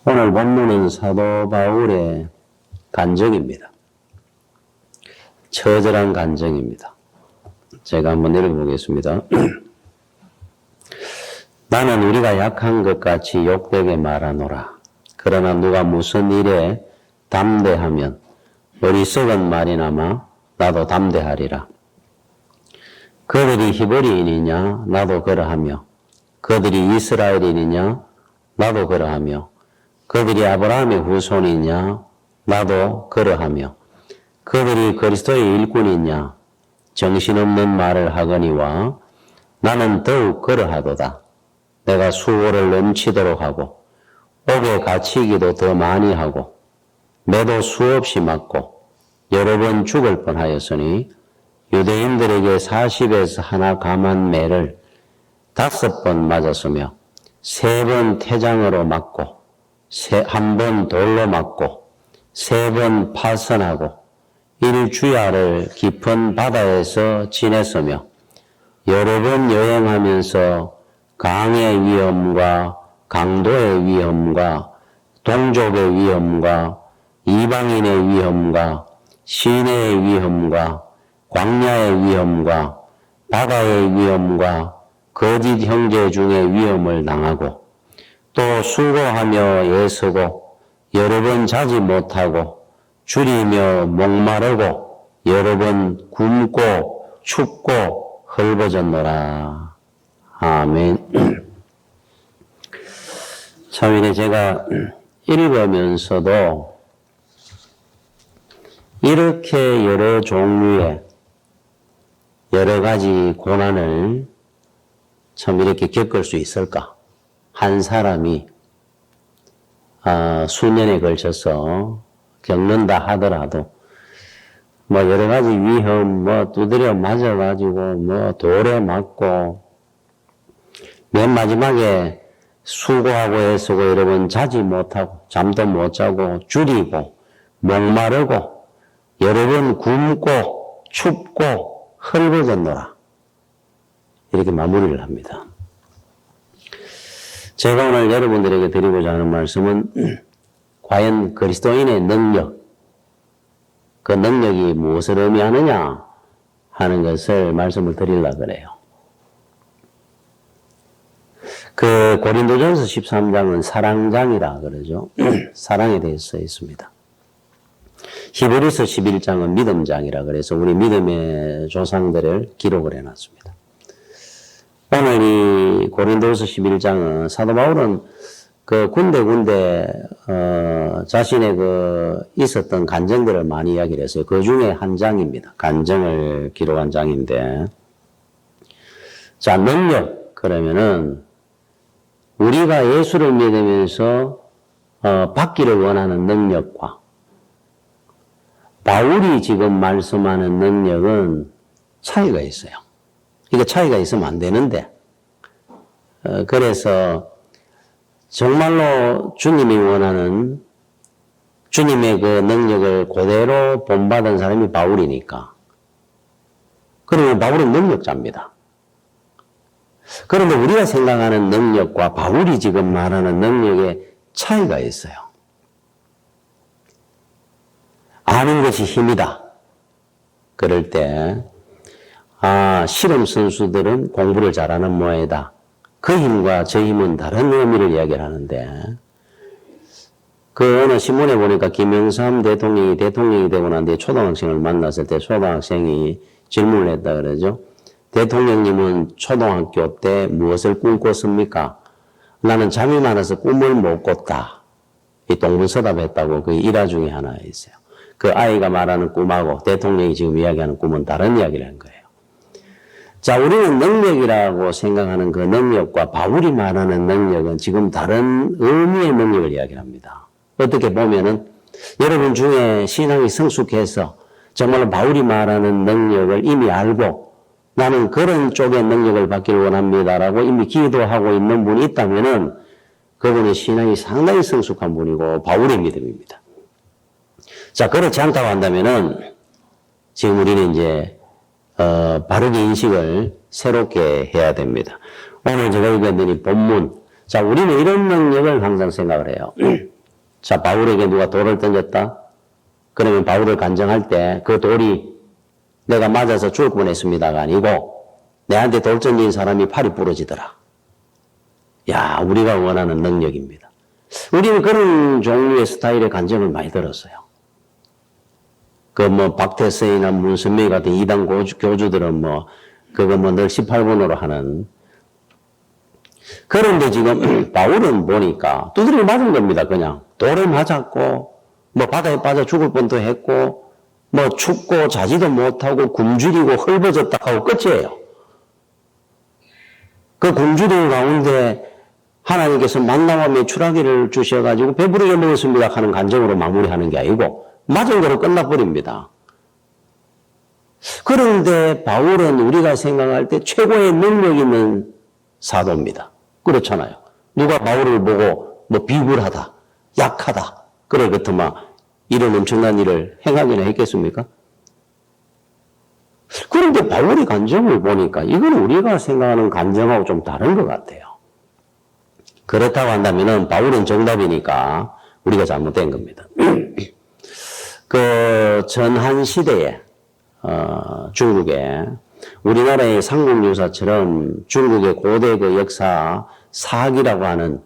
오늘 본문은 사도 바울의 간증입니다. 처절한 간증입니다. 제가 한번 읽어보겠습니다. 나는 우리가 약한 것 같이 욕되게 말하노라. 그러나 누가 무슨 일에 담대하면 어리석은 말이나마 나도 담대하리라. 그들이 히브리인이냐 나도 그러하며 그들이 이스라엘인이냐 나도 그러하며 그들이 아브라함의 후손이냐 나도 그러하며 그들이 그리스도의 일꾼이냐 정신없는 말을 하거니와 나는 더욱 그러하도다. 내가 수고를 넘치도록 하고 옥에 갇히기도 더 많이 하고 매도 수없이 맞고 여러 번 죽을 뻔하였으니 유대인들에게 40에서 하나 감한 매를 5번 맞았으며 3번 태장으로 맞고 1번 돌로 맞고 3번 파선하고 1주야를 깊은 바다에서 지냈으며 여러 번 여행하면서 강의 위험과 강도의 위험과 동족의 위험과 이방인의 위험과 시내의 위험과 광야의 위험과 바다의 위험과 거짓 형제 중의 위험을 당하고 또 수고하며 애쓰고 여러 번 자지 못하고 줄이며 목마르고 여러 번 굶고 춥고 헐벗었노라. 아멘. 참 이래 제가 읽으면서도 이렇게 여러 종류의 여러 가지 고난을 참 이렇게 겪을 수 있을까? 한 사람이 수년에 걸쳐서 겪는다 하더라도 뭐 여러 가지 위험, 뭐 두드려 맞아가지고 뭐 돌에 맞고 맨 마지막에 수고하고 애쓰고 여러 번 자지 못하고 잠도 못 자고 줄이고 목마르고 여러 번 굶고 춥고 헐벗었노라. 이렇게 마무리를 합니다. 제가 오늘 여러분들에게 드리고자 하는 말씀은 과연 그리스도인의 능력, 그 능력이 무엇을 의미하느냐 하는 것을 말씀을 드리려고 그래요. 그 고린도전서 13장은 사랑장이라 그러죠. 사랑에 대해서 써 있습니다. 히브리서 11장은 믿음장이라 그래서 우리 믿음의 조상들을 기록을 해놨습니다. 오늘 이 고린도서 11장은 사도 바울은 그 군데 자신의 그 있었던 간증들을 많이 이야기를 했어요. 그 중에 한 장입니다. 간증을 기록한 장인데, 자, 능력 그러면은 우리가 예수를 믿으면서 받기를 원하는 능력과 바울이 지금 말씀하는 능력은 차이가 있어요. 이게 차이가 있으면 안 되는데, 그래서 정말로 주님이 원하는 주님의 그 능력을 그대로 본받은 사람이 바울이니까. 그러면 바울은 능력자입니다. 그런데 우리가 생각하는 능력과 바울이 지금 말하는 능력에 차이가 있어요. 아는 것이 힘이다. 그럴 때 실험 선수들은 공부를 잘하는 모양이다. 그 힘과 저 힘은 다른 의미를 이야기를 하는데, 그 어느 신문에 보니까 김영삼 대통령이 되고 난 뒤에 초등학생을 만났을 때 초등학생이 질문을 했다 그러죠. 대통령님은 초등학교 때 무엇을 꿈꿨습니까? 나는 잠이 많아서 꿈을 못 꿨다. 이 동문서답했다고 그 일화 중에 하나 있어요. 그 아이가 말하는 꿈하고 대통령이 지금 이야기하는 꿈은 다른 이야기를 한 거예요. 자, 우리는 능력이라고 생각하는 그 능력과 바울이 말하는 능력은 지금 다른 의미의 능력을 이야기합니다. 어떻게 보면은 여러분 중에 신앙이 성숙해서 정말로 바울이 말하는 능력을 이미 알고 나는 그런 쪽의 능력을 받기를 원합니다라고 이미 기도하고 있는 분이 있다면은 그분의 신앙이 상당히 성숙한 분이고 바울의 믿음입니다. 자, 그렇지 않다고 한다면은 지금 우리는 이제 바르게 인식을 새롭게 해야 됩니다. 오늘 제가 읽었더니 본문 자, 우리는 이런 능력을 항상 생각을 해요. 자, 바울에게 누가 돌을 던졌다? 그러면 바울을 간정할 때 그 돌이 내가 맞아서 죽을 뻔했습니다가 아니고 내한테 돌 던진 사람이 팔이 부러지더라. 야, 우리가 원하는 능력입니다. 우리는 그런 종류의 스타일의 간증을 많이 들었어요. 박태서이나 문선명이 같은 이단 교주들은 그거 늘 18번으로 하는. 그런데 지금 바울은 보니까 두드려 맞은 겁니다. 그냥 돌에 맞았고 바다에 빠져 죽을 뻔도 했고 춥고 자지도 못하고 굶주리고 헐벗었다 하고 끝이에요. 그 굶주린 가운데 하나님께서 만나와 메추라기를 주셔가지고 배부르게 먹었습니다 하는 간증으로 마무리하는 게 아니고 맞은 거로 끝나버립니다. 그런데 바울은 우리가 생각할 때 최고의 능력 있는 사도입니다. 그렇잖아요. 누가 바울을 보고 비굴하다, 약하다, 그래 이런 엄청난 일을 행하기나 했겠습니까? 그런데 바울의 간증을 보니까 이건 우리가 생각하는 간증하고 좀 다른 것 같아요. 그렇다고 한다면은 바울은 정답이니까 우리가 잘못된 겁니다. 전한 시대에 중국에 우리나라의 삼국유사처럼 중국의 고대 역사 사기라고 하는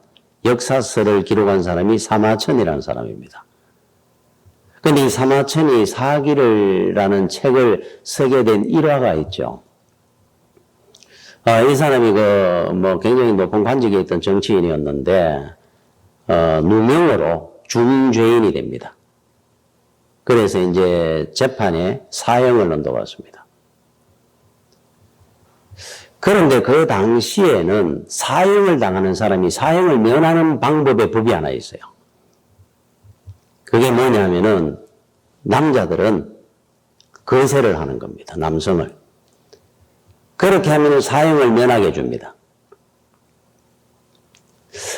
역사서를 기록한 사람이 사마천이라는 사람입니다. 그런데 이 사마천이 사기라는 책을 쓰게 된 일화가 있죠. 이 사람이 굉장히 높은 관직에 있던 정치인이었는데 누명으로 중죄인이 됩니다. 그래서 이제 재판에 사형을 언도받습니다. 그런데 그 당시에는 사형을 당하는 사람이 사형을 면하는 방법의 법이 하나 있어요. 그게 뭐냐면은 남자들은 거세를 하는 겁니다. 남성을. 그렇게 하면 사형을 면하게 해줍니다.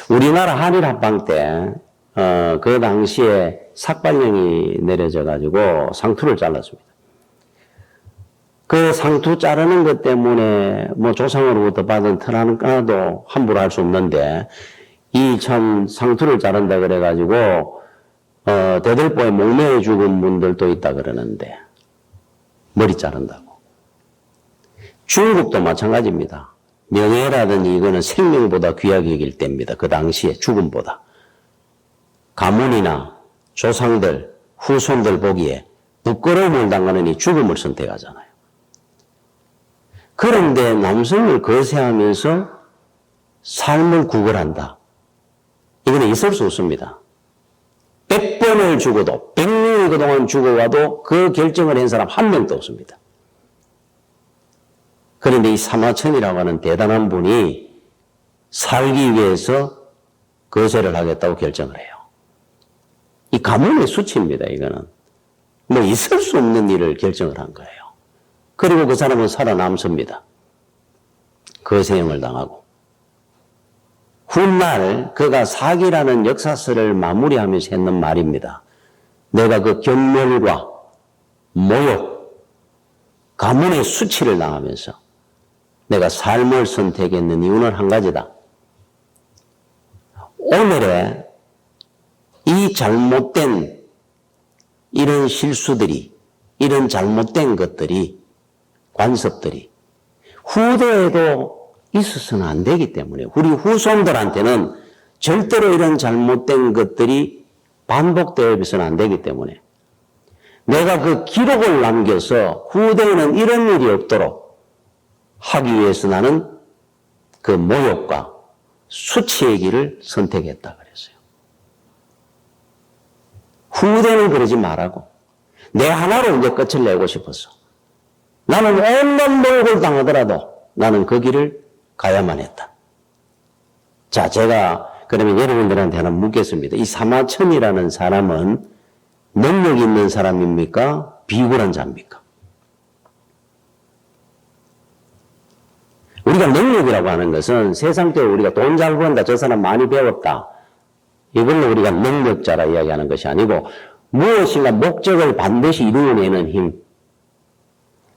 우리나라 한일합방 때 그 당시에 삭발령이 내려져가지고 상투를 잘랐습니다. 그 상투 자르는 것 때문에 조상으로부터 받은 터라도 함부로 할 수 없는데 이 참 상투를 자른다 그래가지고 대들보에 목매어 죽은 분들도 있다 그러는데 머리 자른다고. 중국도 마찬가지입니다. 명예라든지 이거는 생명보다 귀하게 여길 때입니다. 그 당시에 죽음보다. 가문이나 조상들, 후손들 보기에 부끄러움을 당하느니 죽음을 선택하잖아요. 그런데 남성을 거세하면서 삶을 구걸한다. 이거는 있을 수 없습니다. 100번을 죽어도 100년이 그동안 죽어와도 그 결정을 한 사람 한 명도 없습니다. 그런데 이 사마천이라고 하는 대단한 분이 살기 위해서 거세를 하겠다고 결정을 해요. 이 가문의 수치입니다. 이거는 있을 수 없는 일을 결정을 한 거예요. 그리고 그 사람은 살아남습니다. 거세형을 당하고. 훗날 그가 사기라는 역사서를 마무리하면서 했는 말입니다. 내가 그 경멸과 모욕, 가문의 수치를 당하면서 내가 삶을 선택했는 이유는 한 가지다. 오늘의 이 잘못된 이런 실수들이, 이런 잘못된 것들이, 관습들이 후대에도 있어서는 안 되기 때문에 우리 후손들한테는 절대로 이런 잘못된 것들이 반복되어서는 안 되기 때문에 내가 그 기록을 남겨서 후대에는 이런 일이 없도록 하기 위해서 나는 그 모욕과 수치의 길을 선택했다 그랬어요. 후대는 그러지 말라고. 내 하나로 이제 끝을 내고 싶었어. 나는 온갖 모욕을 당하더라도 나는 그 길을 가야만 했다. 자, 제가 그러면 여러분들한테 하나 묻겠습니다. 이 사마천이라는 사람은 능력 있는 사람입니까? 비굴한 자입니까? 우리가 능력이라고 하는 것은 세상적으로 우리가 돈 잘 번다, 저 사람 많이 배웠다, 이걸로 우리가 능력자라 이야기하는 것이 아니고 무엇인가 목적을 반드시 이루어내는 힘,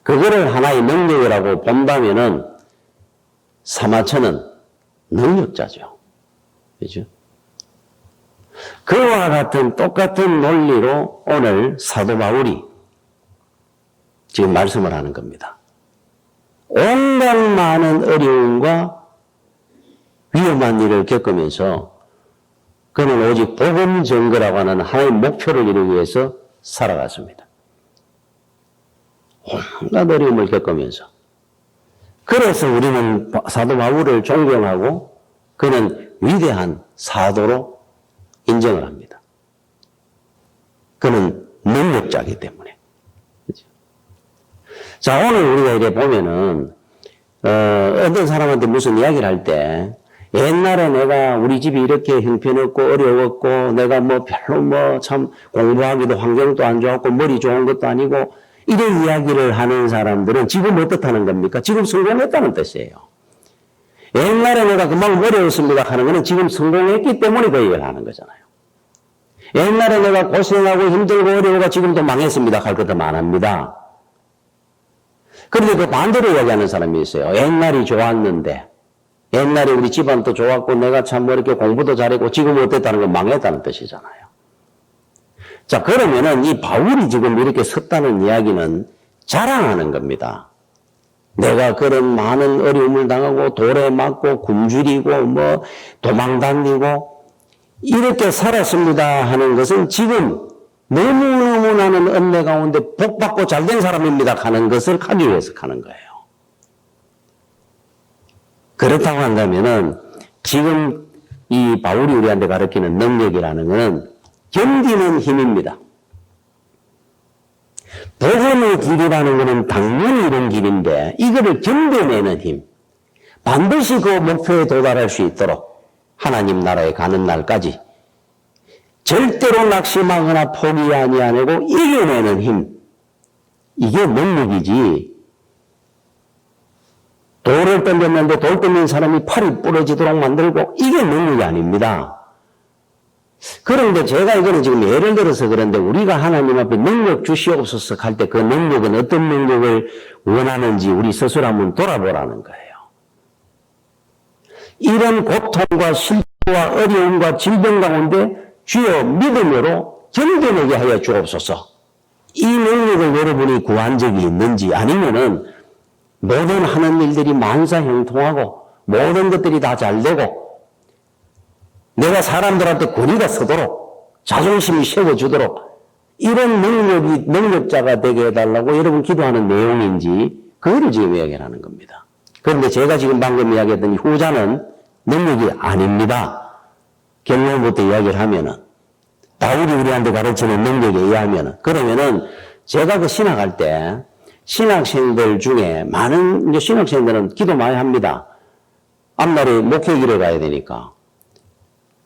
그거를 하나의 능력이라고 본다면은 사마천은 능력자죠. 그죠? 그와 같은 똑같은 논리로 오늘 사도 바울이 지금 말씀을 하는 겁니다. 온갖 많은 어려움과 위험한 일을 겪으면서 그는 오직 복음 전거라고 하는 하나의 목표를 이루기 위해서 살아갔습니다. 온갖 어려움을 겪으면서. 그래서 우리는 사도 바울을 존경하고 그는 위대한 사도로 인정을 합니다. 그는 능력자이기 때문에. 그렇죠? 자, 오늘 우리가 이렇게 보면은, 어떤 사람한테 무슨 이야기를 할 때, 옛날에 내가 우리 집이 이렇게 형편없고 어려웠고, 내가 뭐 별로 뭐 참 공부하기도 환경도 안 좋았고, 머리 좋은 것도 아니고, 이런 이야기를 하는 사람들은 지금 어떻다는 겁니까? 지금 성공했다는 뜻이에요. 옛날에 내가 그만 어려웠습니다 하는 거는 지금 성공했기 때문에 그 얘기를 하는 거잖아요. 옛날에 내가 고생하고 힘들고 어려워가 지금도 망했습니다 할 것도 많합니다. 그런데 그 반대로 이야기하는 사람이 있어요. 옛날이 좋았는데, 옛날에 우리 집안도 좋았고 내가 참 뭐 이렇게 공부도 잘했고 지금 어땠다는 건 망했다는 뜻이잖아요. 자, 그러면은 이 바울이 지금 이렇게 섰다는 이야기는 자랑하는 겁니다. 내가 그런 많은 어려움을 당하고 돌에 맞고 굶주리고 뭐 도망다니고 이렇게 살았습니다 하는 것은 지금 너무너무 나는 은혜 가운데 복받고 잘된 사람입니다 하는 것을 하기 위해서 하는 거예요. 그렇다고 한다면은 지금 이 바울이 우리한테 가르치는 능력이라는 것은 견디는 힘입니다. 복음의 길이라는 것은 당연히 이런 길인데 이거를 견뎌내는 힘, 반드시 그 목표에 도달할 수 있도록 하나님 나라에 가는 날까지 절대로 낙심하거나 포기 아니하고 이겨내는 힘, 이게 능력이지. 돌을 던졌는데 돌 던진 사람이 팔이 부러지도록 만들고 이게 능력이 아닙니다. 그런데 제가 이거는 지금 예를 들어서 그런데 우리가 하나님 앞에 능력 주시옵소서 할 때 그 능력은 어떤 능력을 원하는지 우리 스스로 한번 돌아보라는 거예요. 이런 고통과 실패와 어려움과 질병 가운데 주여 믿음으로 견뎌내게 하여 주옵소서. 이 능력을 여러분이 구한 적이 있는지 아니면은 모든 하는 일들이 만사형통하고 모든 것들이 다 잘되고 내가 사람들한테 권위가 서도록 자존심이 세워주도록 이런 능력자가 되게 해달라고 여러분 기도하는 내용인지 그거를 지금 이야기를 하는 겁니다. 그런데 제가 지금 방금 이야기했던 이 후자는 능력이 아닙니다. 결론부터 이야기를 하면은 바울이 우리한테 가르치는 능력에 의하면은 그러면은 제가 그 신학할 때 신학생들 중에 많은 이제 신학생들은 기도 많이 합니다. 앞날에 목회길에 가야 되니까.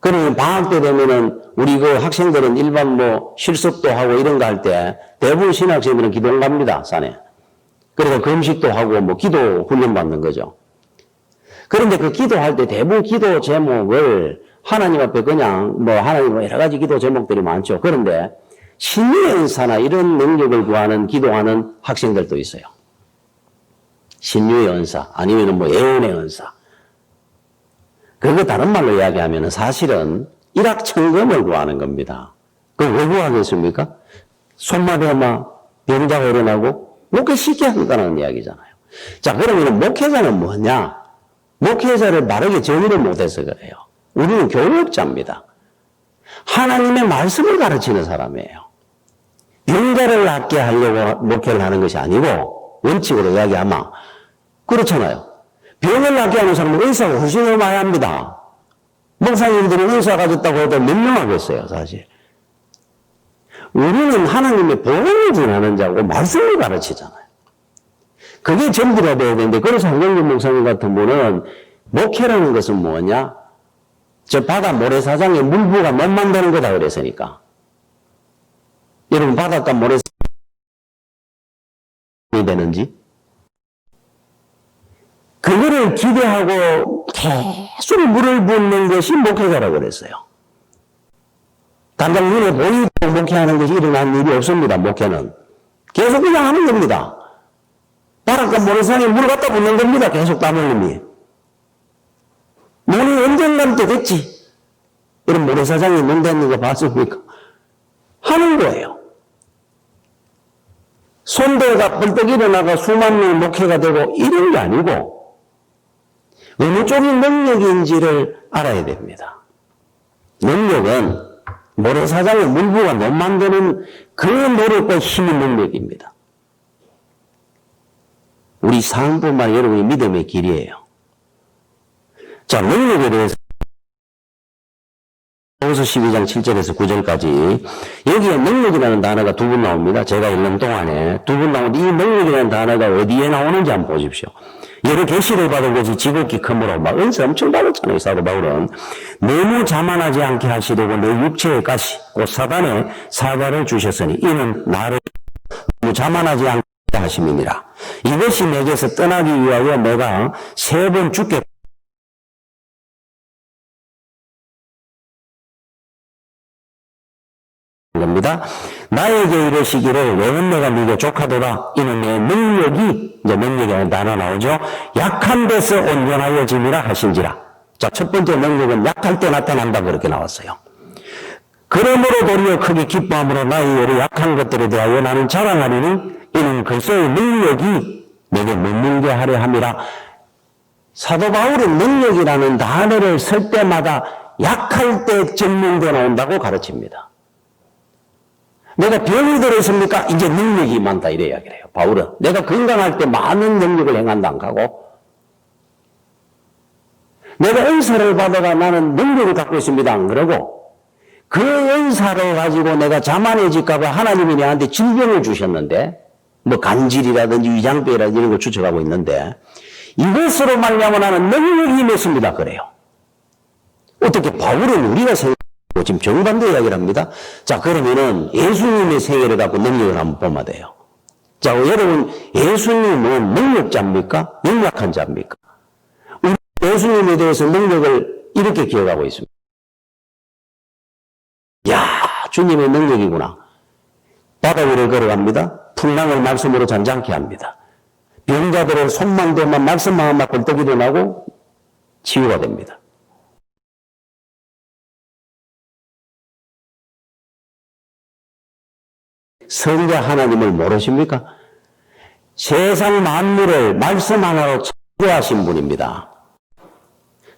그러면 방학 때 되면은 우리 그 학생들은 일반 뭐 실습도 하고 이런 거 할 때 대부분 신학생들은 기도 갑니다, 산에. 그래서 금식도 하고 뭐 기도 훈련 받는 거죠. 그런데 그 기도할 때 대부분 기도 제목을 하나님 앞에 그냥 뭐 하나님 여러 가지 기도 제목들이 많죠. 그런데 신유의 은사나 이런 능력을 구하는 기도하는 학생들도 있어요. 신유의 은사 아니면 뭐 예언의 은사. 그거 다른 말로 이야기하면 사실은 일확천금을 구하는 겁니다. 그걸 왜 구하겠습니까? 손마대마 병자가 일어나고 목회 쉽게 한다는 이야기잖아요. 자, 그러면 목회자는 뭐냐? 목회자를 바르게 정의를 못해서 그래요. 우리는 교육자입니다. 하나님의 말씀을 가르치는 사람이에요. 병자를 낫게 하려고 목회를 하는 것이 아니고 원칙으로 이야기하면 그렇잖아요. 병을 낫게 하는 사람은 의사가 훨씬 더 많이 합니다. 목사님들이 의사 가졌다고 해도 몇 명 하겠어요, 사실. 우리는 하나님의 복음을 전하는 자고 말씀을 가르치잖아요. 그게 전부가 돼야 되는데, 그래서 한경준 목사님 같은 분은 목회라는 것은 뭐냐? 저 바다 모래사장에 물부가 못 만드는 거다 그랬으니까. 여러분 바닷가 모래사장이 되는지? 그거를 기대하고 계속 물을 붓는 것이 목회자라고 그랬어요. 당장 눈에 보이고 목회하는 것이 일어난 일이 없습니다. 목회는. 계속 그냥 하는 겁니다. 바닷가 모래사장에 물을 갖다 붓는 겁니다. 계속 땀 흘림이. 눈이 언젠간 또 됐지. 이런 모래사장에 눈 닿는 거 봤습니까? 하는 거예요. 손대가 벌떡 일어나가 수만 명의 목회가 되고 이런 게 아니고 어느 쪽이 능력인지를 알아야 됩니다. 능력은 모래사장에 물 부어 못 만드는 그 노력과 힘의 능력입니다. 우리 삶뿐만 여러분의 믿음의 길이에요. 자, 능력에 대해서 호서 12장 7절에서 9절까지 여기에 능력이라는 단어가 두 번 나옵니다. 제가 읽는 동안에 두 번 나오는데 이 능력이라는 단어가 어디에 나오는지 한번 보십시오. 여러 계시를 받은 것이 지극히 크므로 막 은사 엄청 받았잖아요. 사도 바울은 너무 자만하지 않게 하시려고 내 육체의 가시 곧 사단의 사자를 주셨으니 이는 나를 너무 자만하지 않게 하심이니라. 이것이 내게서 떠나기 위하여 내가 3번 죽게 겁니다. 나에게 이르시기를 왜는 내가 네게 족하도다. 이는 내 능력이 이제 능력이라는 단어 나오죠. 약한 데서 온전하여짐이라 하신지라. 자, 첫 번째 능력은 약할 때 나타난다 그렇게 나왔어요. 그러므로 도리어 크게 기뻐함으로 나의 여러 약한 것들에 대하여 나는 자랑하리니 이는 그리스도의 능력이 내게 머물게 하려 함이라. 사도 바울은 능력이라는 단어를 쓸 때마다 약할 때 증명되어 나온다고 가르칩니다. 내가 병이 들었습니까? 이제 능력이 많다 이래 이야기를 해요. 바울은 내가 건강할 때 많은 능력을 행한다 안 하고 내가 은사를 받아가 나는 능력을 갖고 있습니다 안 그러고 그 은사를 가지고 내가 자만해질까 봐 하나님이 내한테 질병을 주셨는데 뭐 간질이라든지 위장병이라든지 이런 걸 추측하고 있는데 이것으로 말미암아 나는 능력이 임했습니다 그래요. 어떻게 바울은 우리가 지금 정반대 이야기를 합니다. 자, 그러면은 예수님의 생애를 갖고 능력을 한번 보면 돼요. 자, 여러분, 예수님은 능력자입니까? 연약한 자입니까? 우리 예수님에 대해서 능력을 이렇게 기억하고 있습니다. 야, 주님의 능력이구나. 바다 위를 걸어갑니다. 풍랑을 말씀으로 잔잔케 합니다. 병자들은 손만 대면 말씀만 하면 벌떡 일어나고 치유가 됩니다. 성자 하나님을 모르십니까? 세상 만물을 말씀 하나로 창조하신 분입니다.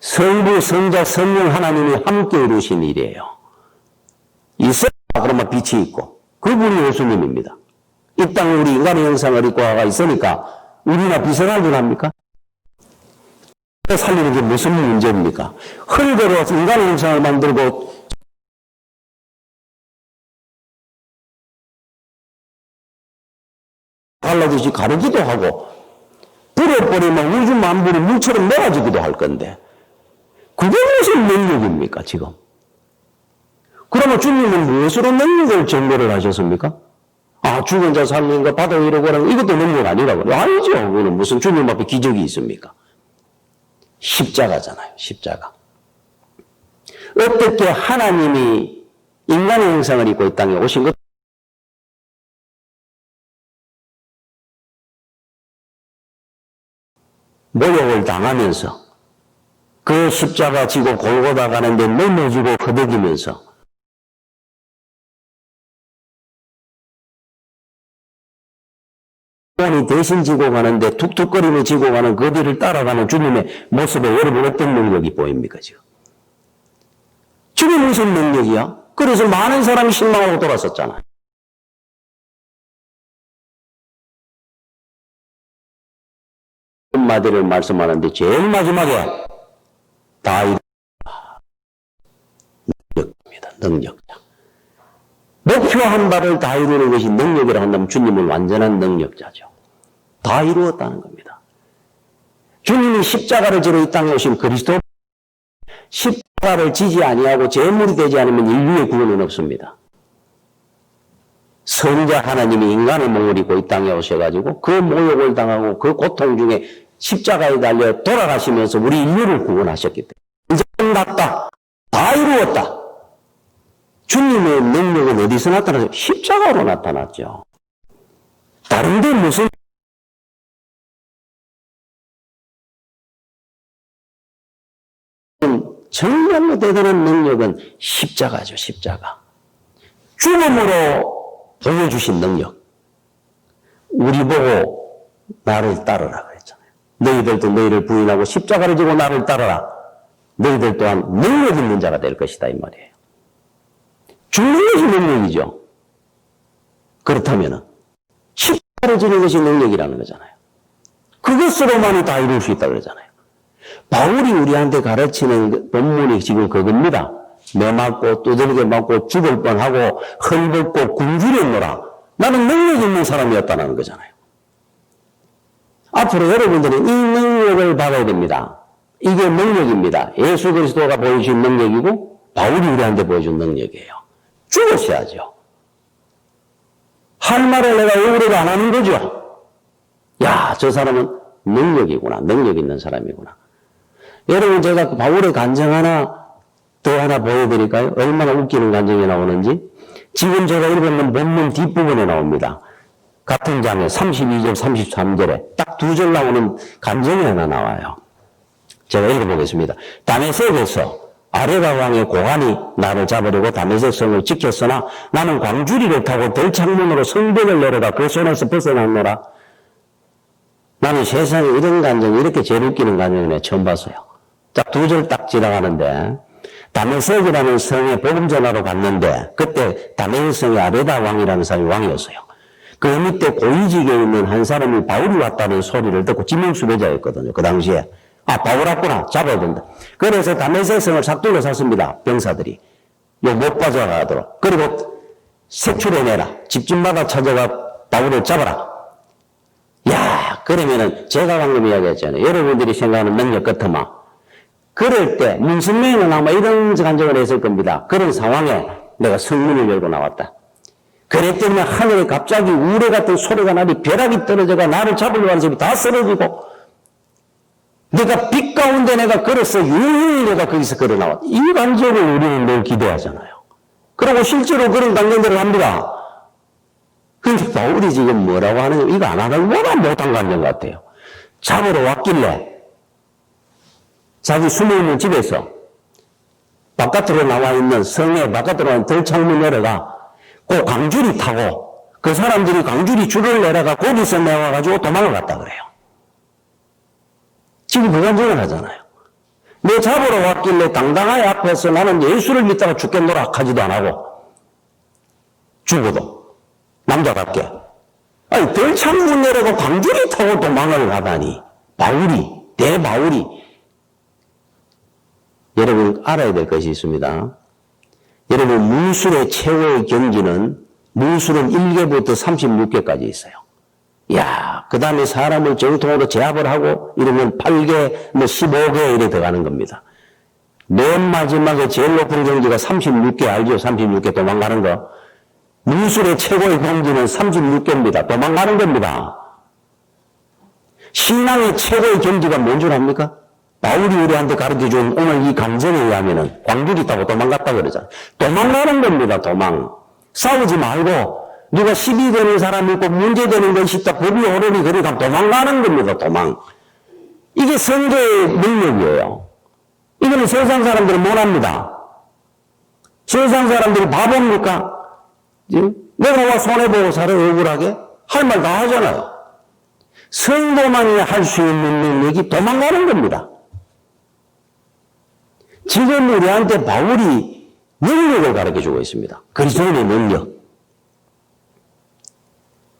성부, 성자, 성령 하나님이 함께 이루신 일이에요. 있어야 그러면 빛이 있고 그분이 예수님입니다. 이 땅에 우리 인간의 형상을 입고 와가 있으니까 우리나 빛을 줄 합니까? 살리는 게 무슨 문제입니까? 흙으로 인간의 형상을 만들고 갈라듯이 가르기도 하고 불에 버리면 우주 만물이 물처럼 녹아지기도 할 건데 그게 무슨 능력입니까 지금? 그러면 주님은 무엇으로 능력을 전개를 하셨습니까? 아, 죽은 자 살리는 거 바다 위로 가는 거 이것도 능력 아니라고요? 아니죠. 그거는 무슨 주님 앞에 기적이 있습니까? 십자가잖아요. 십자가. 어떻게 하나님이 인간의 형상을 입고 이 땅에 오신 것 모욕을 당하면서 그 십자가 지고 골고다 가는데 넘어지고 거덕이면서 이 대신 지고 가는데 툭툭거리며 지고 가는 그 뒤를 따라가는 주님의 모습에 여러분 어떤 능력이 보입니까 지금? 주님 무슨 능력이야? 그래서 많은 사람이 실망하고 돌아섰잖아요. 한마디를 말씀하는데 제일 마지막에 다윗 능력입니다. 능력자. 목표한 바를 다 이루는 것이 능력이라 한다면 주님은 완전한 능력자죠. 다 이루었다는 겁니다. 주님이 십자가를 지러 이 땅에 오신 그리스도 십자가를 지지 아니하고 제물이 되지 않으면 인류의 구원은 없습니다. 선자 하나님이 인간의 몸을 입고 이 땅에 오셔가지고 그 모욕을 당하고 그 고통 중에 십자가에 달려 돌아가시면서 우리 인류를 구원하셨기 때문에 이제 끝났다. 다 이루었다. 주님의 능력은 어디서 나타났어요? 십자가로 나타났죠. 다른 데 무슨 정말로 대단한 능력은 십자가죠, 십자가. 죽음으로 보여주신 능력. 우리 보고 나를 따르라 그랬잖아요. 너희들도 너희를 부인하고 십자가를 지고 나를 따르라. 너희들 또한 능력 있는 자가 될 것이다 이 말이에요. 죽는 것이 능력이죠. 그렇다면 십자가를 지는 것이 능력이라는 거잖아요. 그것으로만이 다 이룰 수 있다 그러잖아요. 바울이 우리한테 가르치는 본문이 지금 그겁니다. 매 맞고 두들겨 맞고 죽을 뻔하고 헐벗고 굶주렸노라. 나는 능력 있는 사람이었다는 거잖아요. 앞으로 여러분들은 이 능력을 받아야 됩니다. 이게 능력입니다. 예수 그리스도가 보여준 능력이고 바울이 우리한테 보여준 능력이에요. 죽었어야죠. 할 말을 내가 억울해도 안 하는 거죠. 야, 저 사람은 능력이구나. 능력 있는 사람이구나. 여러분 제가 바울의 간증 하나 보여드릴까요? 얼마나 웃기는 간증이 나오는지. 지금 제가 읽었는 본문 뒷부분에 나옵니다. 같은 장에 32절, 33절에 딱 두 절 나오는 간증이 하나 나와요. 제가 읽어보겠습니다. 다메섹에서 아레다 왕의 고관이 나를 잡으려고 다메섹 성을 지켰으나 나는 광주리를 타고 들창문으로 성벽을 내려가 그 손에서 벗어났노라. 나는 세상에 이런 간증이 이렇게 제일 웃기는 간증을 내가 처음 봤어요. 딱 두 절 딱 지나가는데 다메섹이라는 성에 복음 전하러 갔는데 그때 다메섹 성의 아레다 왕이라는 사람이 왕이었어요. 그 밑에 고위직에 있는 한 사람이 바울이 왔다는 소리를 듣고 지명수배자였거든요. 그 당시에. 아, 바울 왔구나. 잡아야 된다. 그래서 다메섹 성을 삭두로 샀습니다. 병사들이. 못 빠져가도록. 그리고 색출해내라. 집집마다 찾아가 바울을 잡아라. 야, 그러면은 제가 방금 이야기했잖아요. 여러분들이 생각하는 능력 같으면 그럴 때 문선명은 아마 이런 간증을 했을 겁니다. 그런 상황에 내가 성문을 열고 나왔다. 그랬더니 하늘에 갑자기 우레 같은 소리가 나니 벼락이 떨어져가 나를 잡으려고 하는 사람이 다 쓰러지고 내가 빛 가운데 내가 걸었어. 유유히 내가 거기서 걸어 나왔다. 이 간증을 우리는 늘 기대하잖아요. 그리고 실제로 그런 단계들을 합니다. 근데 바울이 지금 뭐라고 하느냐, 이거 안 하다가 뭐가 못한 간증 같아요. 잡으러 왔길래 자기 숨어있는 집에서 바깥으로 나와 있는 성에 바깥으로 나와 있는 들창문 내려가 그 광주리 타고 그 사람들이 광주리 줄을 내려가 거기서 내와가지고 도망을 갔다 그래요. 지금 그 간증을 하잖아요. 내 잡으러 왔길래 당당하게 앞에서 나는 예수를 믿다가 죽겠노라 하지도 안 하고 죽어도 남자답게 아니 들창문 내려가 광주리 타고 도망을 가다니 바울이 대바울이 여러분 알아야 될 것이 있습니다. 여러분 문술의 최고의 경지는 문술은 1개부터 36개까지 있어요. 야, 그 다음에 사람을 정통으로 제압을 하고 이러면 8개, 15개 이래 들어가는 겁니다. 맨 마지막에 제일 높은 경지가 36개 알죠? 36개 도망가는 거. 문술의 최고의 경지는 36개입니다. 도망가는 겁니다. 신앙의 최고의 경지가 뭔 줄 압니까? 바울이 우리한테 가르쳐준 오늘 이 감정에 의하면은 광주리 타고 도망갔다 그러잖아요. 도망가는 겁니다, 도망. 싸우지 말고 누가 시비 되는 사람이 있고 문제되는 것이 있다, 법이 오르니 그러니까 도망가는 겁니다, 도망. 이게 선교의 능력이에요. 이거는 세상 사람들은 못합니다. 세상 사람들이 바보입니까? 내가 와 손해보고 살아 억울하게? 할 말 다 하잖아요. 성도만이 할 수 있는 능력이 도망가는 겁니다. 지금 우리한테 바울이 능력을 가르쳐주고 있습니다. 그리스도인의 능력.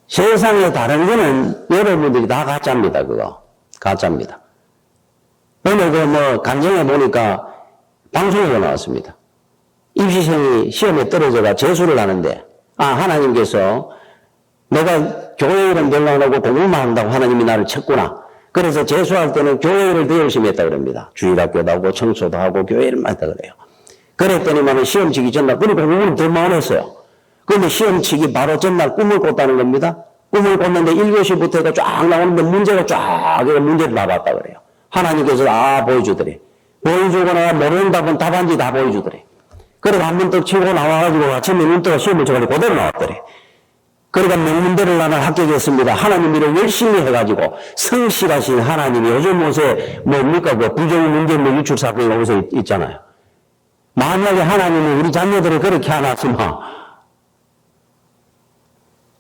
세상에 다른 거는 여러분들이 다 가짜입니다, 그거. 가짜입니다. 오늘 간증해 보니까 방송에서 나왔습니다. 입시생이 시험에 떨어져가 재수를 하는데, 하나님께서 내가 교회 이름 별로 안 하고 공부만 한다고 하나님이 나를 쳤구나. 그래서 재수할 때는 교회 일을 더 열심히 했다 그럽니다. 주일학교도 하고 청소도 하고 교회 일만 했다 그래요. 그랬더니만 시험 치기 전날, 그러니까 공부는 더 많았어요. 그런데 시험 치기 바로 전날 꿈을 꿨다는 겁니다. 꿈을 꿨는데 1교시부터 해가 쫙 나오는데 문제가 쫙, 문제를 나왔다 그래요. 하나님께서 보여주더래. 보여주고 나서 모르는 답은 답안지 다 보여주더래. 그리고 한 번 더 치고 나와가지고 아침에 눈 뜨고 시험을 쳐가지고 그대로 나왔더래. 그러니까 명문대를 나는 합격했습니다. 하나님 일을 열심히 해가지고 성실하신 하나님이 요즘 요새 뭡니까 그 부정 문제 유출 사건이 여기서 있잖아요. 만약에 하나님은 우리 자녀들을 그렇게 해놨으면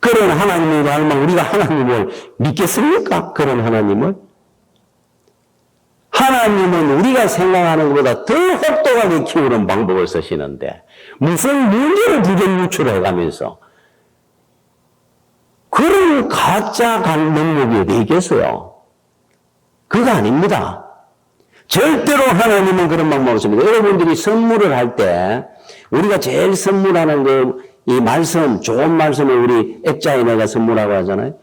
그런 하나님을 알면 우리가 하나님을 믿겠습니까? 그런 하나님을? 하나님은 우리가 생각하는 것보다 더 혹독하게 키우는 방법을 쓰시는데 무슨 문제를 부정유출을 해가면서 그런 가짜 능력이 어디 있겠어요? 그거 아닙니다. 절대로 하나님은 그런 방법을 씁니다. 여러분들이 선물을 할 때 우리가 제일 선물하는 이 말씀, 좋은 말씀을 우리 액자에 내가 선물하고 하잖아요.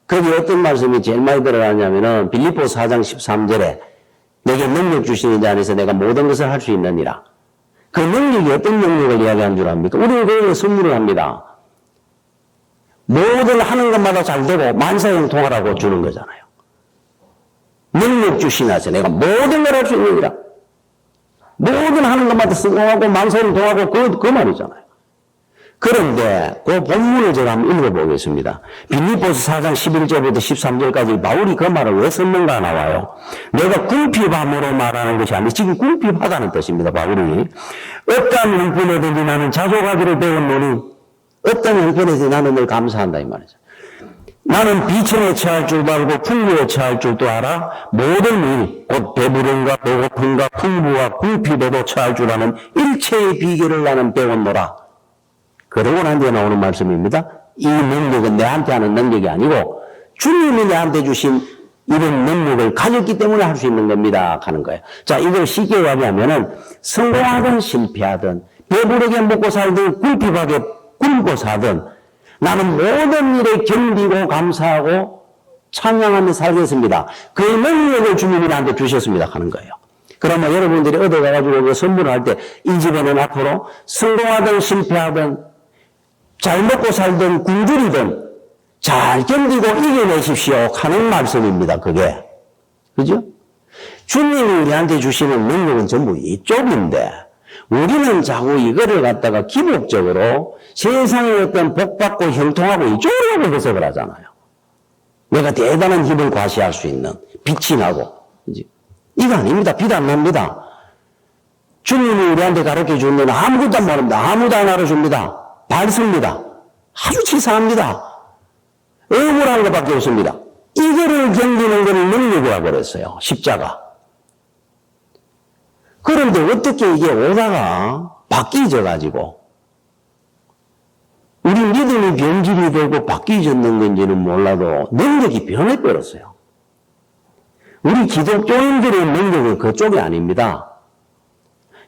거기 어떤 말씀이 제일 많이 들어가냐면은 빌립보서 4장 13절에 내게 능력 주시는 자 안에서 내가 모든 것을 할 수 있느니라. 그 능력이 어떤 능력을 이야기하는 줄 압니까? 우리는 그에게 선물을 합니다. 모든 하는 것마다 잘 되고 만사형통하라고 주는 거잖아요. 능력 주시나서 내가 모든 걸 할 수 있느니라. 모든 하는 것마다 성공하고 만사형통하고 그 말이잖아요. 그런데 그 본문을 제가 한번 읽어보겠습니다. 빌립보서 4장 11절부터 13절까지 바울이 그 말을 왜 썼는가 나와요. 내가 궁핍함으로 말하는 것이 아니라 지금 궁핍하다는 뜻입니다. 바울이 어떠한 형편에든지 나는 자족하기를 배웠노니 어떤 형편에서 나는 늘 감사한다 이 말이죠. 나는 비천에 처할 줄도 알고 풍부에 처할 줄도 알아. 모든 일, 곧 배부름과 배고픔과 풍부와 궁핍에도 처할 줄 아는 일체의 비결을 나는 배웠노라. 그러고 난 뒤에 나오는 말씀입니다. 이 능력은 내한테 하는 능력이 아니고 주님이 내한테 주신 이런 능력을 가졌기 때문에 할 수 있는 겁니다. 하는 거예요. 자, 이걸 쉽게 이야기하면은 성공하든 실패하든 배부르게 먹고 살든 궁핍하게 굶고 사든 나는 모든 일에 견디고 감사하고 찬양하며 살겠습니다. 그 능력을 주님이 나한테 주셨습니다. 하는 거예요. 그러면 여러분들이 얻어가가지고 그 선물을 할 때 이 집에는 앞으로 성공하든 실패하든 잘 먹고 살든 굶주리든 잘 견디고 이겨내십시오 하는 말씀입니다. 그게. 그죠? 주님이 우리한테 주시는 능력은 전부 이쪽인데 우리는 자꾸 이거를 갖다가 기복적으로 세상의 어떤 복받고 형통하고 이쪽으로 해석을 하잖아요. 내가 대단한 힘을 과시할 수 있는 빛이 나고. 그죠? 이거 아닙니다. 빛 안 납니다. 주님이 우리한테 가르쳐 주는 건 아무것도 안 모릅니다. 아무도 안 알아줍니다. 밝습니다. 아주 치사합니다. 억울한 것밖에 없습니다. 이거를 견디는 건 능력이라고 그랬어요. 십자가. 그런데 어떻게 이게 오다가 바뀌어져가지고 우리 믿음이 변질이 되고 바뀌어졌는 건지는 몰라도 능력이 변해버렸어요. 우리 기독교인들의 능력은 그쪽이 아닙니다.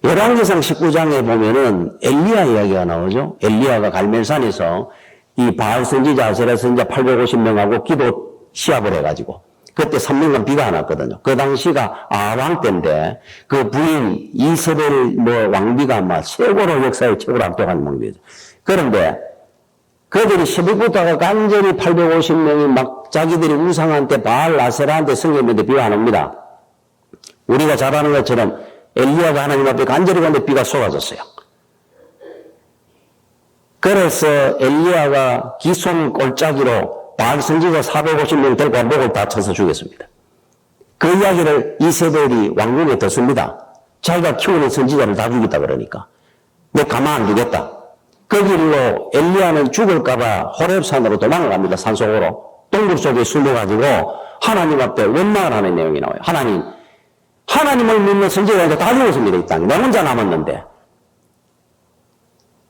열왕기상 19장에 보면은 엘리야 이야기가 나오죠. 엘리야가 갈멜산에서 이 바알 선지자, 아세라 선지자 850명하고 기도 시합을 해가지고 그때 3년간 비가 안 왔거든요. 그 당시가 아왕 때인데 그 부인 이세벨 왕비가 아마 최고로 역사의 최고로 악독한 왕비죠. 그런데 그들이 새벽부터 간절히 850명이 막 자기들이 우상한테 바알 아세라한테 성경인데 비가 안 옵니다. 우리가 잘 아는 것처럼 엘리야가 하나님 앞에 간절히 갔는데 비가 쏟아졌어요. 그래서 엘리야가 기손 꼴짜기로 바알 선지자 450명 데리고 목을 다 쳐서 죽였습니다. 그 이야기를 이세벨이 왕궁에 듣습니다. 자기가 키우는 선지자를 다 죽였다 그러니까. 내 가만 안 두겠다. 그 길로 엘리야는 죽을까봐 호렙산으로 도망을 갑니다. 산속으로. 동굴 속에 숨어가지고 하나님 앞에 원망을 하는 내용이 나와요. 하나님을 믿는 선지자가 다 죽었습니다. 이 땅에. 나 혼자 남았는데.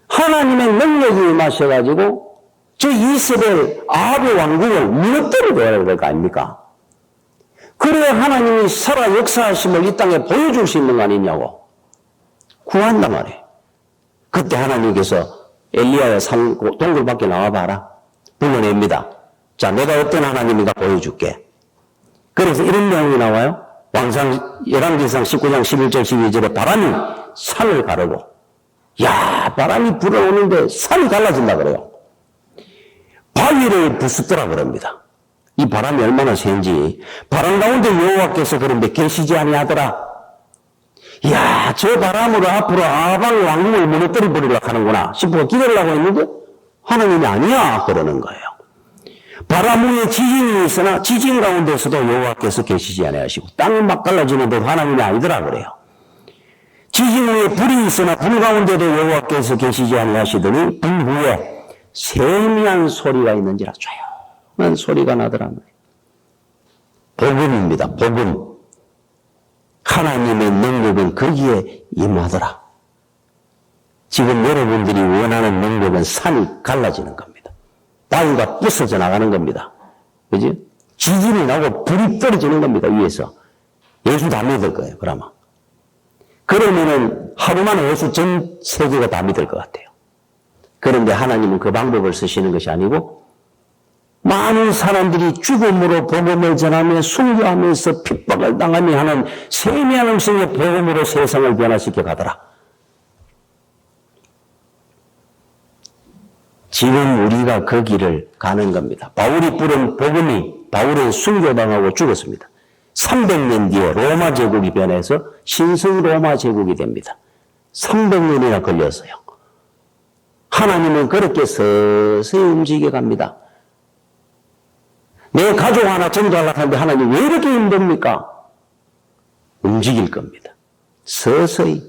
하나님의 능력이 임하셔가지고 저 이스라엘 아합의 왕국을 무너뜨려야 될 거 아닙니까? 그래야 하나님이 살아 역사하심을 이 땅에 보여줄 수 있는 거 아니냐고. 구한단 말이에요. 그때 하나님께서 엘리야의 동굴 밖에 나와봐라. 불러냅니다. 자, 내가 어떤 하나님인가 보여줄게. 그래서 이런 내용이 나와요. 열왕기상 19장 11절 12절에 바람이 산을 가르고 야, 바람이 불어오는데 산이 갈라진다 그래요. 바위를 부수더라 그럽니다. 이 바람이 얼마나 센지 바람 가운데 여호와께서 그런데 계시지 아니하더라. 야, 저 바람으로 앞으로 아방 왕국을 무너뜨려 버리려고 하는구나 싶어 기다리려고 했는데 하나님이 아니야 그러는 거예요. 바람 위에 지진이 있으나 지진 가운데서도 여호와께서 계시지 아니하시고 땅이 막 갈라지는데도 하나님이 아니더라 그래요. 지진 후에 불이 있으나 불 가운데도 여호와께서 계시지 아니하시더니 불 후에 세미한 소리가 있는지라 조용한 소리가 나더라. 복음입니다. 복음. 하나님의 능력은 거기에 임하더라. 지금 여러분들이 원하는 능력은 산이 갈라지는 겁니다. 땅과 부서져 나가는 겁니다. 그지? 지진이 나고 불이 떨어지는 겁니다. 위에서. 예수 다 믿을 거예요. 그러면. 그러면은 하루 만에 예수 전 세계가 다 믿을 것 같아요. 그런데 하나님은 그 방법을 쓰시는 것이 아니고 많은 사람들이 죽음으로 복음을 전하며 순교하면서 핍박을 당하며 하는 세미한 음성의 복음으로 세상을 변화시켜 가더라. 지금 우리가 그 길을 가는 겁니다. 바울이 부른 복음이 바울은 순교당하고 죽었습니다. 300년 뒤에 로마 제국이 변해서 신성 로마 제국이 됩니다. 300년이나 걸렸어요. 하나님은 그렇게 서서히 움직여 갑니다. 내 가족 하나 전도하려고 하는데 하나님 왜 이렇게 힘듭니까? 움직일 겁니다. 서서히.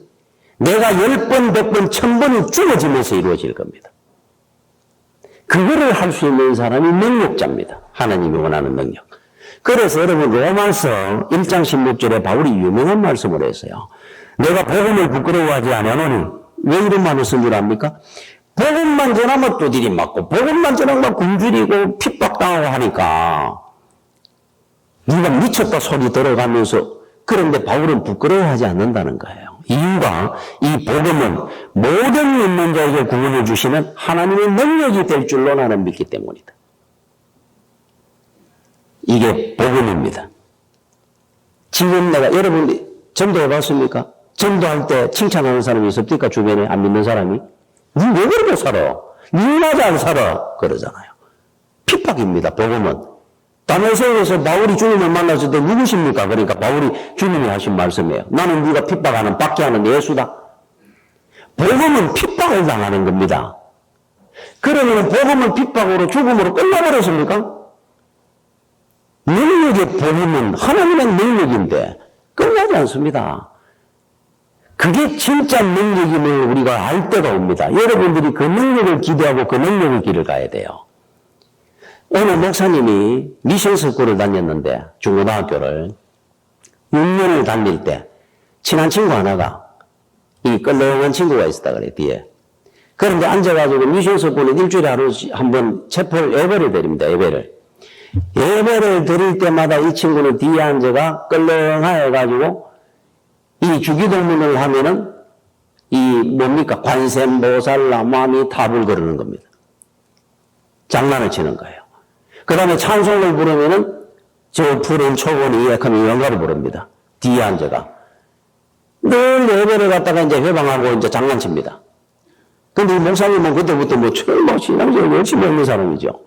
내가 10번, 100번, 1000번이 죽어지면서 이루어질 겁니다. 그거를 할 수 있는 사람이 능력자입니다. 하나님이 원하는 능력. 그래서 여러분 로마서 1장 16절에 바울이 유명한 말씀을 했어요. 내가 복음을 부끄러워하지 아니하노니 왜 이런 말을 쓴 줄 압니까? 복음만 전하면 두드리 맞고 복음만 전하면 굶주리고 핍박당하고 하니까 네가 미쳤다 소리 들어가면서 그런데 바울은 부끄러워하지 않는다는 거예요. 이유가 이 복음은 모든 믿는 자에게 구원을 주시는 하나님의 능력이 될 줄로 나는 믿기 때문이다. 이게 복음입니다. 지금 내가 여러분 전도해 봤습니까? 전도할 때 칭찬하는 사람이 있습니까? 주변에 안 믿는 사람이? 니 왜 그렇게 살아? 니 맞아 안 살아? 그러잖아요. 핍박입니다. 복음은. 다메섹에서 바울이 주님을 만났을 때 누구십니까? 그러니까 바울이 주님이 하신 말씀이에요. 나는 네가 핍박하는 박해하는 예수다. 복음은 핍박을 당하는 겁니다. 그러면 복음은 핍박으로 죽음으로 끝나버렸습니까? 능력의 복음은 하나님의 능력인데 끝나지 않습니다. 그게 진짜 능력임을 우리가 알 때가 옵니다. 여러분들이 그 능력을 기대하고 그 능력의 길을 가야 돼요. 오늘 목사님이 미션 스쿨을 다녔는데 중고등학교를 6년을 다닐 때 친한 친구 하나가 이 껄렁한 친구가 있었다 그래 뒤에. 그런데 앉아가지고 미션 스쿨은 일주일에 하루 한번 채플 예배를 드립니다. 예배를 드릴 때마다 이 친구는 뒤에 앉아가 껄렁하여가지고 이 주기도문을 하면은 이 뭡니까 관세음보살 나무아미 탑을 거르는 겁니다. 장난을 치는 거예요. 그 다음에 찬송을 부르면은 저 푸른 초원이 하면 영가를 부릅니다. 뒤에 앉아가. 늘 예배를 갖다가 이제 회방하고 이제 장난칩니다. 근데 이 목사님은 그때부터 뭐 신앙생활 열심히 하는 사람이죠.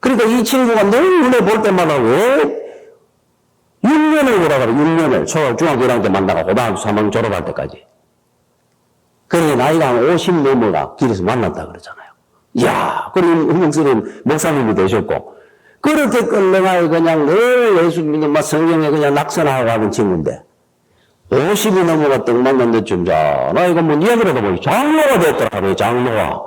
그러니까 이 친구가 늘 눈에 볼 때마다 왜 6년을 오라 그래, 6년을. 중학교 1학년 때 만나가 고등학교 3학년 졸업할 때까지. 그러니 나이가 한 50 넘어가 길에서 만났다 그러잖아요. 이야, 그럼 흥명스러운 목사님이 되셨고, 그렇게 끌렁하게 그냥 늘 예수 믿는 막 성경에 그냥 낙선하고 하는 친구인데, 50이 넘어가 떡 만났는데 좀 자, 나 이거 뭐 이야기라도 보니 장로가 됐더라고요, 장로가.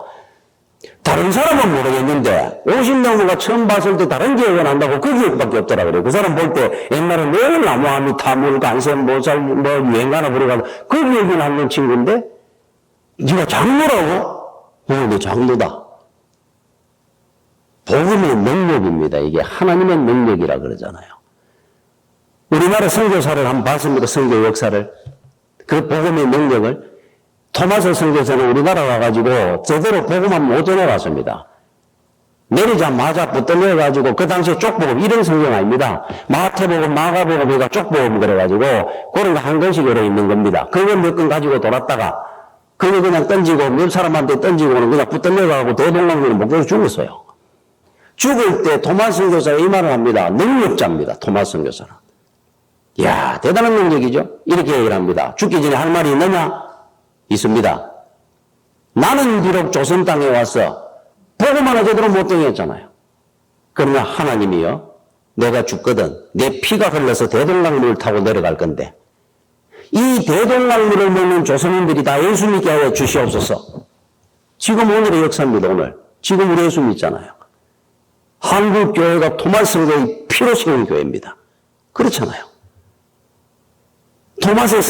다른 사람은 모르겠는데 50 넘어가 처음 봤을 때 다른 기억은 난다고 그 기억밖에 없더라 그래요. 그 사람 볼 때 옛날에 늘 나무아미 타물 간센보살 뭐 유행가나 부르가고 그 기억이 나는 친구인데 네가 장로라고? 내 장로다. 복음의 능력입니다. 이게 하나님의 능력이라 그러잖아요. 우리나라 선교사를 한번 봤습니까? 선교 역사를. 그 복음의 능력을. 토마스 선교사는 우리나라 와가지고 제대로 복음만 못 전해왔습니다. 내리자마자 붙들려가지고 그 당시에 쪽복음 이런 성경 아닙니다. 마태복음, 마가복음 해가 쪽복음 그래가지고 그런 거 한 권씩 열어 있는 겁니다. 그거 몇 권 가지고 돌았다가 그거 그냥 던지고 몇 사람한테 던지고는 그냥 붙들려가고 대동강으로 목에서 죽었어요. 죽을 때 토마스 선교사가 이 말을 합니다. 능력자입니다. 토마스 선교사는. 이야, 대단한 능력이죠. 이렇게 얘기를 합니다. 죽기 전에 할 말이 있느냐? 있습니다. 나는 비록 조선 땅에 와서 복음 하나 제대로 못 등했잖아요. 그러나 하나님이요, 내가 죽거든 내 피가 흘러서 대동강물을 타고 내려갈 건데 이 대동강물을 먹는 조선인들이 다 예수 믿게 하여 주시옵소서. 지금 오늘의 역사입니다. 오늘. 지금 우리 예수 믿잖아요. 한국 교회가 토마스의 피로 세운 교회입니다. 그렇잖아요. 토마스의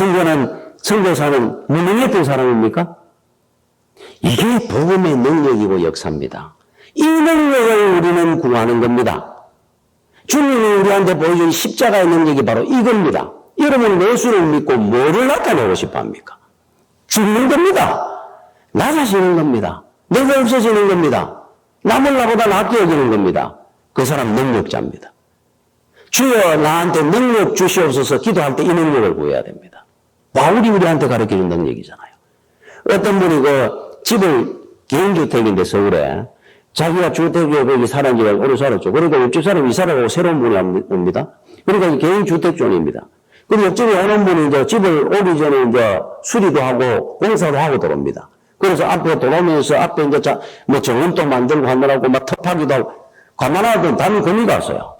선교사는 무능했던 사람입니까? 이게 복음의 능력이고 역사입니다. 이 능력을 우리는 구하는 겁니다. 주님이 우리한테 보여준 십자가의 능력이 바로 이겁니다. 여러분 예수를 믿고 뭐를 나타내고 싶어 합니까? 죽는 겁니다. 낮아지는 겁니다. 내가 없어지는 겁니다. 남을 나보다 낫게 여기는 겁니다. 그 사람 능력자입니다. 주여 나한테 능력 주시옵소서 기도할 때 이 능력을 구해야 됩니다. 바울이 우리한테 가르쳐준 능력이잖아요. 어떤 분이 집을 개인주택인데 서울에 자기가 주택에 거기 사는 지가 오래 살았죠. 그러니까 옆집 사람이 이사를 가고 새로운 분이 옵니다. 그러니까 개인주택존입니다. 그리고 옆집에 오는 분이 이제 집을 오기 전에 이제 수리도 하고 공사도 하고 들어옵니다. 그래서 앞으로 돌아오면서 앞에 이제 정원도 만들고 하느라고 막 텃하기도 하고 가만하던 담이 금이 갔어요.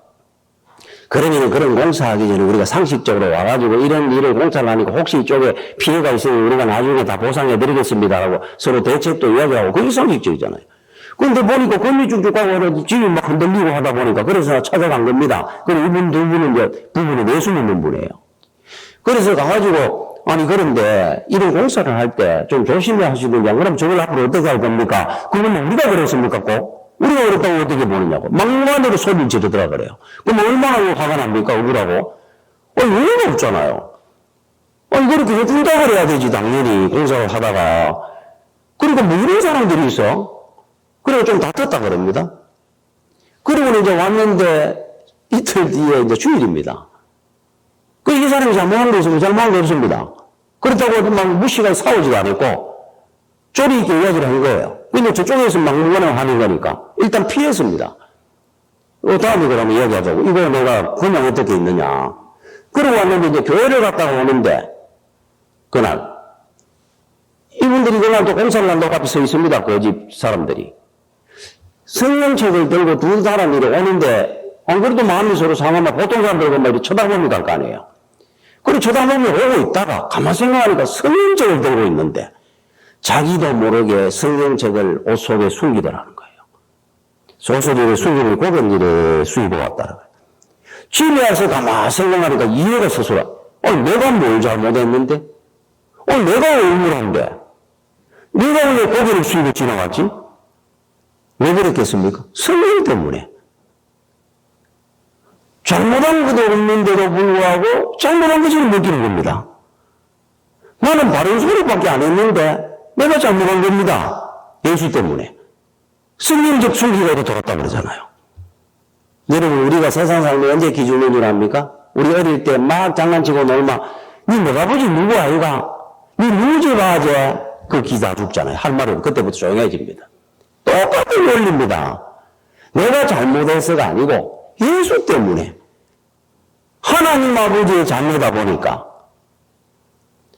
그러면 그런 공사하기 전에 우리가 상식적으로 와가지고 이런 일을 공사를 하니까 혹시 이쪽에 피해가 있으면 우리가 나중에 다 보상해드리겠습니다라고 서로 대책도 이야기하고 그게 상식적이잖아요. 근데 보니까 금이 쭉쭉 가고 집이 막 흔들리고 하다 보니까 그래서 찾아간 겁니다. 그리고 이분 두 분은 이제 부부는 예수 믿는 분이에요. 그래서 가가지고 아니 그런데 이런 공사를 할 때 좀 조심히 하시든지 안 그러면 저걸 앞으로 어떻게 할 겁니까? 그러면 우리가 그랬습니까 꼭? 우리가 그랬다고 어떻게 보느냐고. 막무가내로 소리를 지르더라 그래요. 그럼 얼마나 화가 납니까? 억울하고. 이유가 없잖아요. 그렇게 해준다고 그래야 되지 당연히 공사를 하다가. 그러니까 뭐 이런 사람들이 있어. 그리고 좀 다퉜다 그럽니다. 그리고 이제 왔는데 이틀 뒤에 이제 주일입니다. 이 사람이 잘못한 거 있으면 잘못한 거 없습니다. 그렇다고 막 무시가 싸우지도 않았고 쪼리 있게 이야기를 한 거예요. 근데 저쪽에서 막무가내로 하는 거니까 일단 피했습니다. 다음에 그러면 이야기하자고. 이거 내가 그냥 어떻게 있느냐. 그러고 왔는데 이제 교회를 갔다가 오는데 그날 이분들이 그날 또 공사를 한다고 앞에 서 있습니다. 그 집 사람들이. 성경책을 들고 두 사람이 오는데 안 그래도 마음이 서로 상하면 보통 사람들과 막 이렇게 쳐다봅니다 할 거 아니에요. 그리고 쳐다보면 오고 있다가 가만 생각하니까 성경책을 들고 있는데 자기도 모르게 성경책을 옷 속에 숨기더라는 거예요. 옷속에 숨기는 고백일에 수입해 왔다는 거예요. 집에 와서 가만 생각하니까 이해가 스스로 내가 뭘 잘못했는데? 내가 왜 억울한데? 내가 왜 고개를 숙이고 지나갔지? 왜 그랬겠습니까? 성경 때문에. 잘못한 것도 없는데도 불구하고 잘못한 것처럼 느끼는 겁니다. 나는 바른 소리밖에 안 했는데 내가 잘못한 겁니다. 예수 때문에. 성경적 순기가 돌았다 그러잖아요. 여러분 우리가 세상 삶이 언제 기준인 줄 압니까? 우리 어릴 때 막 장난치고 놀면 니 내가 보지 누구 아이가? 니 누구 집 아재? 그 기다 죽잖아요. 할 말은 그때부터 조용해집니다. 똑같은 원리입니다. 내가 잘못해서가 아니고 예수 때문에 하나님 아버지의 자녀다 보니까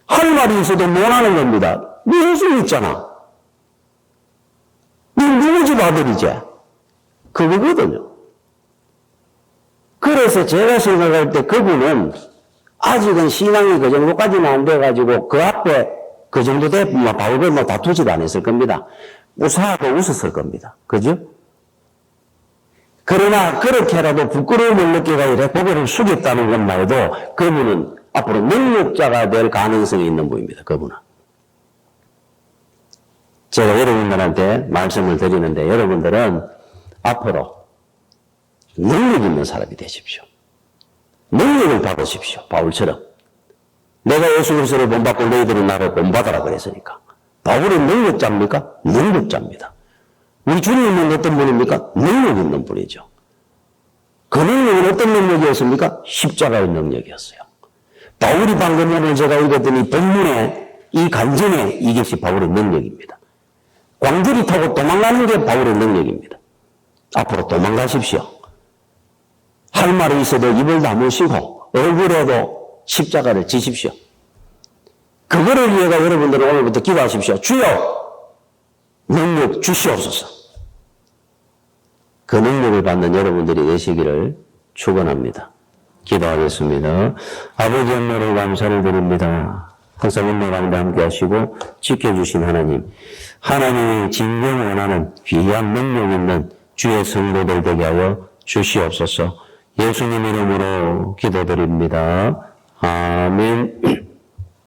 할 말이 있어도 못하는 겁니다. 네 예수 믿잖아. 네 누구 집 아들이지? 그거거든요. 그래서 제가 생각할 때 그분은 아직은 신앙이 그 정도까지는 안 돼가지고 그 앞에 그 정도 되면 바울과 뭐 다투지도 않았을 겁니다. 우사하고 웃었을 겁니다. 그죠? 그러나 그렇게라도 부끄러움을 느끼가 이래 고개를 숙였다는 것만 해도 그분은 앞으로 능력자가 될 가능성이 있는 분입니다. 그분은. 제가 여러분들한테 말씀을 드리는데 여러분들은 앞으로 능력 있는 사람이 되십시오. 능력을 받으십시오. 바울처럼. 내가 예수 그리스도를 본받고 너희들은 나를 본받아라 그랬으니까. 바울은 능력자입니까? 능력자입니다. 우리 주님은 어떤 분입니까? 능력 있는 분이죠. 그 능력은 어떤 능력이었습니까? 십자가의 능력이었어요. 바울이 방금 전에 제가 읽었더니 본문에 이 간증에 이것이 바울의 능력입니다. 광주리 타고 도망가는 게 바울의 능력입니다. 앞으로 도망가십시오. 할 말이 있어도 입을 다무시고 얼굴에도 십자가를 지십시오. 그거를 위해서 여러분들은 오늘부터 기도하십시오. 주여 능력 주시옵소서. 그 능력을 받는 여러분들이 되시기를 축원합니다. 기도하겠습니다. 아버지 하나님 감사를 드립니다. 항상 은혜 가운데 함께 하시고 지켜주신 하나님, 하나님이 진정 원하는 귀한 능력 있는 주의 성도들 되게 하여 주시옵소서. 예수님 이름으로 기도드립니다. 아멘.